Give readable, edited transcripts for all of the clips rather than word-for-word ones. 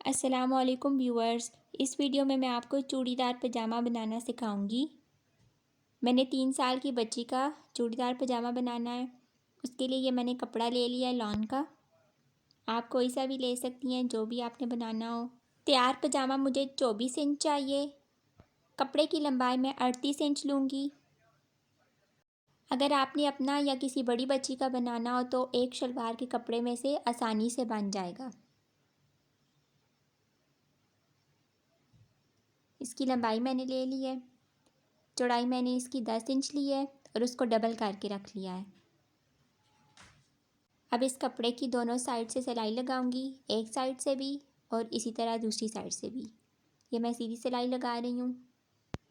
अस्सलामुअलैकुम व्यूअर्स। इस वीडियो में मैं आपको चूड़ीदार पजामा बनाना सिखाऊंगी। मैंने 3 साल की बच्ची का चूड़ीदार पजामा बनाना है। उसके लिए ये मैंने कपड़ा ले लिया है लॉन का। आप कोई सा भी ले सकती हैं, जो भी आपने बनाना हो। तैयार पजामा मुझे 24 इंच चाहिए। कपड़े की लंबाई मैं 38 इंच लूँगी। अगर आपने अपना या किसी बड़ी बच्ची का बनाना हो तो एक शलवार के कपड़े में से आसानी से बन जाएगा। इसकी लंबाई मैंने ले ली है। चौड़ाई मैंने इसकी 10 इंच ली है और उसको डबल करके रख लिया है। अब इस कपड़े की दोनों साइड से सिलाई लगाऊंगी, एक साइड से भी और इसी तरह दूसरी साइड से भी। ये मैं सीधी सिलाई लगा रही हूँ।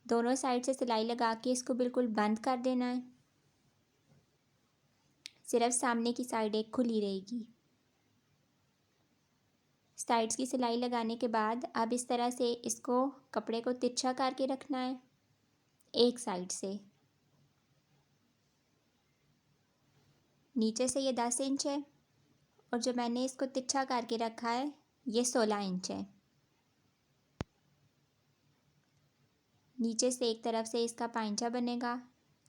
दोनों साइड से सिलाई लगा के इसको बिल्कुल बंद कर देना है। सिर्फ सामने की साइड एक खुली रहेगी। साइड्स की सिलाई लगाने के बाद अब इस तरह से इसको कपड़े को तिरछा करके रखना है एक साइड से। नीचे से ये 10 इंच है और जो मैंने इसको तिरछा करके रखा है ये 16 इंच है। नीचे से एक तरफ से इसका पांचा बनेगा।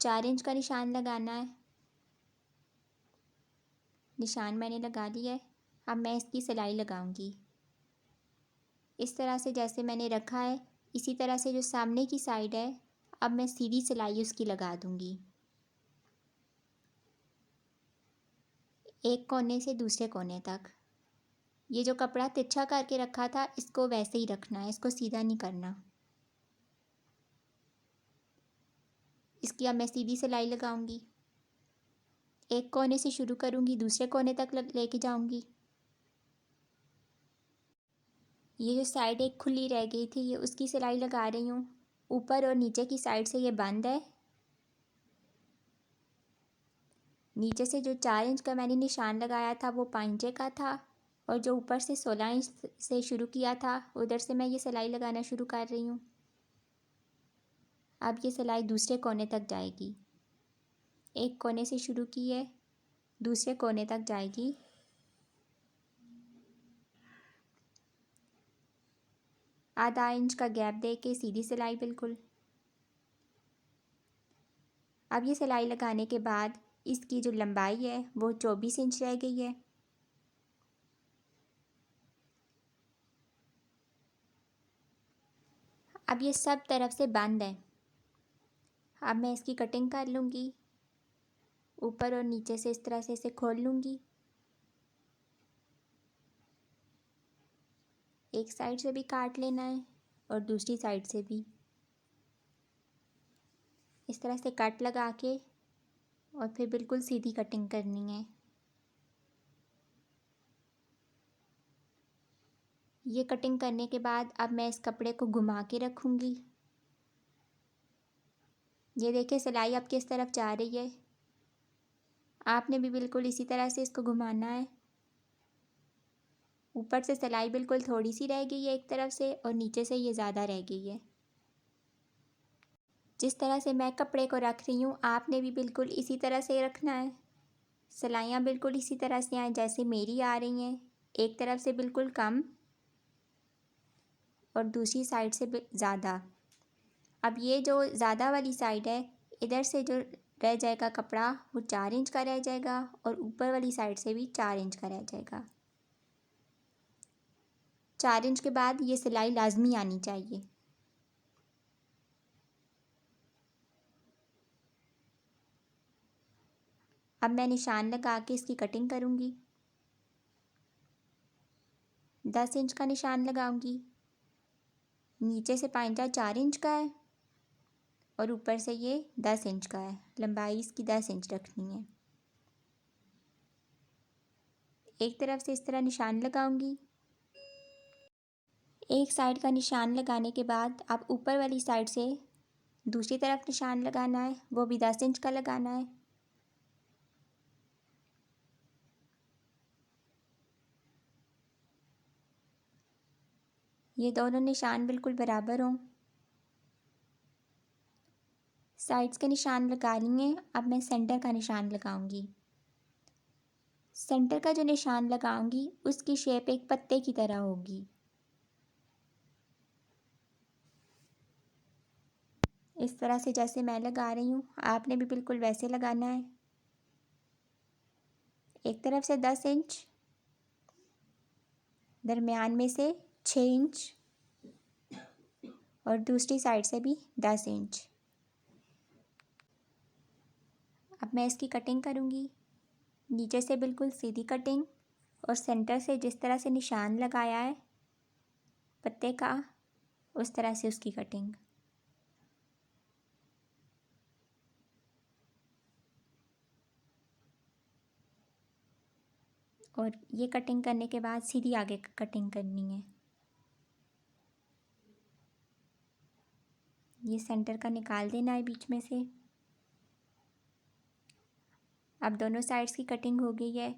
4 इंच का निशान लगाना है। निशान मैंने लगा लिया है। अब मैं इसकी सिलाई लगाऊंगी। इस तरह से जैसे मैंने रखा है इसी तरह से जो सामने की साइड है अब मैं सीधी सिलाई उसकी लगा दूंगी, एक कोने से दूसरे कोने तक। ये जो कपड़ा तिरछा करके रखा था इसको वैसे ही रखना है, इसको सीधा नहीं करना। इसकी अब मैं सीधी सिलाई लगाऊंगी। एक कोने से शुरू करूंगी, दूसरे कोने तक लेके जाऊंगी। ये जो साइड एक खुली रह गई थी ये उसकी सिलाई लगा रही हूँ। ऊपर और नीचे की साइड से ये बंद है। नीचे से जो 4 इंच का मैंने निशान लगाया था वो पांचे का था और जो ऊपर से 16 इंच से शुरू किया था उधर से मैं ये सिलाई लगाना शुरू कर रही हूँ। अब ये सिलाई दूसरे कोने तक जाएगी। एक कोने से शुरू की है, दूसरे कोने तक जाएगी। आधा इंच का गैप दे के सीधी सिलाई बिल्कुल। अब ये सिलाई लगाने के बाद इसकी जो लंबाई है वो 24 इंच रह गई है। अब ये सब तरफ से बंद है। अब मैं इसकी कटिंग कर लूँगी। ऊपर और नीचे से इस तरह से इसे खोल लूँगी। एक साइड से भी काट लेना है और दूसरी साइड से भी। इस तरह से कट लगा के और फिर बिल्कुल सीधी कटिंग करनी है। ये कटिंग करने के बाद अब मैं इस कपड़े को घुमा के रखूँगी। ये देखिए सिलाई अब किस तरफ जा रही है। आपने भी बिल्कुल इसी तरह से इसको घुमाना है। ऊपर से सिलाई बिल्कुल थोड़ी सी रह गई है एक तरफ से और नीचे से ये ज़्यादा रह गई है। जिस तरह से मैं कपड़े को रख रही हूँ आपने भी बिल्कुल इसी तरह से रखना है। सिलाइयाँ बिल्कुल इसी तरह से आए जैसे मेरी आ रही हैं, एक तरफ से बिल्कुल कम और दूसरी साइड से ज़्यादा। अब ये जो ज़्यादा वाली साइड है इधर से जो रह जाएगा कपड़ा वो 4 इंच का रह जाएगा और ऊपर वाली साइड से भी 4 इंच का रह जाएगा। 4 इंच के बाद ये सिलाई लाजमी आनी चाहिए। अब मैं निशान लगा के इसकी कटिंग करूँगी। 10 इंच का निशान लगाऊंगी। नीचे से पांचा 4 इंच का है और ऊपर से ये 10 इंच का है। लंबाई इसकी 10 इंच रखनी है। एक तरफ से इस तरह निशान लगाऊंगी। एक साइड का निशान लगाने के बाद अब ऊपर वाली साइड से दूसरी तरफ निशान लगाना है, वो भी 10 इंच का लगाना है। ये दोनों निशान बिल्कुल बराबर हों। साइड्स के निशान लगा लिए। अब मैं सेंटर का निशान लगाऊंगी। सेंटर का जो निशान लगाऊंगी उसकी शेप एक पत्ते की तरह होगी। इस तरह से जैसे मैं लगा रही हूँ आपने भी बिल्कुल वैसे लगाना है। एक तरफ से 10 इंच, दरमियान में से 6 इंच और दूसरी साइड से भी 10 इंच। अब मैं इसकी कटिंग करूँगी। नीचे से बिल्कुल सीधी कटिंग और सेंटर से जिस तरह से निशान लगाया है पत्ते का उस तरह से उसकी कटिंग। और ये कटिंग करने के बाद सीधी आगे कटिंग करनी है। ये सेंटर का निकाल देना है बीच में से। अब दोनों साइड्स की कटिंग हो गई है।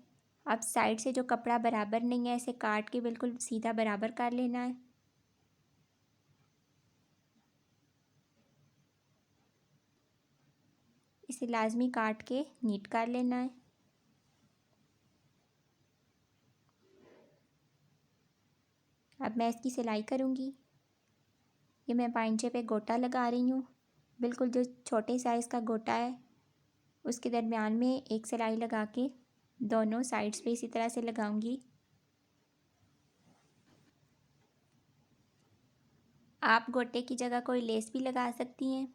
अब साइड से जो कपड़ा बराबर नहीं है इसे काट के बिल्कुल सीधा बराबर कर लेना है। इसे लाजमी काट के नीट कर लेना है। अब मैं इसकी सिलाई करूँगी। ये मैं पाइंचे पे गोटा लगा रही हूँ। बिल्कुल जो छोटे साइज़ का गोटा है उसके दरमियान में एक सिलाई लगा के दोनों साइड्स पे इसी तरह से लगाऊंगी। आप गोटे की जगह कोई लेस भी लगा सकती हैं।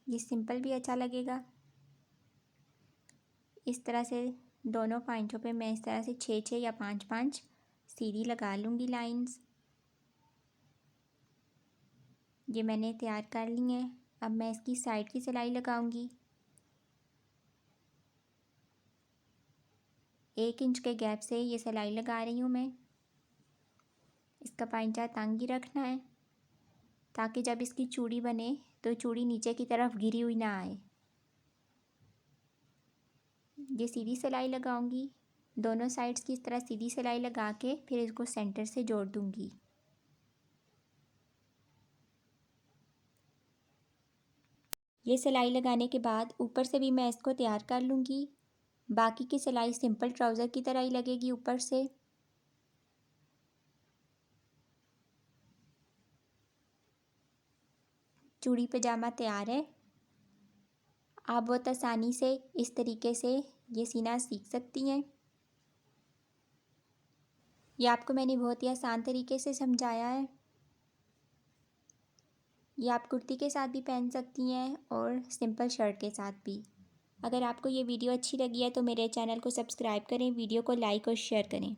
ये सिंपल भी अच्छा लगेगा। इस तरह से दोनों पाइंचों पे मैं इस तरह से 6-6 या 5-5 सीधी लगा लूँगी लाइंस। ये मैंने तैयार कर ली है। अब मैं इसकी साइड की सिलाई लगाऊंगी। 1 इंच के गैप से ये सिलाई लगा रही हूँ मैं। इसका पाइंचा तंग ही रखना है ताकि जब इसकी चूड़ी बने तो चूड़ी नीचे की तरफ गिरी हुई ना आए। ये सीधी सिलाई लगाऊंगी। दोनों साइड्स की इस तरह सीधी सिलाई लगा के फिर इसको सेंटर से जोड़ दूंगी। ये सिलाई लगाने के बाद ऊपर से भी मैं इसको तैयार कर लूँगी। बाकी की सिलाई सिंपल ट्राउज़र की तरह ही लगेगी ऊपर से। चूड़ी पजामा तैयार है। आप बहुत आसानी से इस तरीके से ये सीना सीख सकती हैं। ये आपको मैंने बहुत ही आसान तरीके से समझाया है। ये आप कुर्ती के साथ भी पहन सकती हैं और सिंपल शर्ट के साथ भी। अगर आपको ये वीडियो अच्छी लगी है तो मेरे चैनल को सब्सक्राइब करें, वीडियो को लाइक और शेयर करें।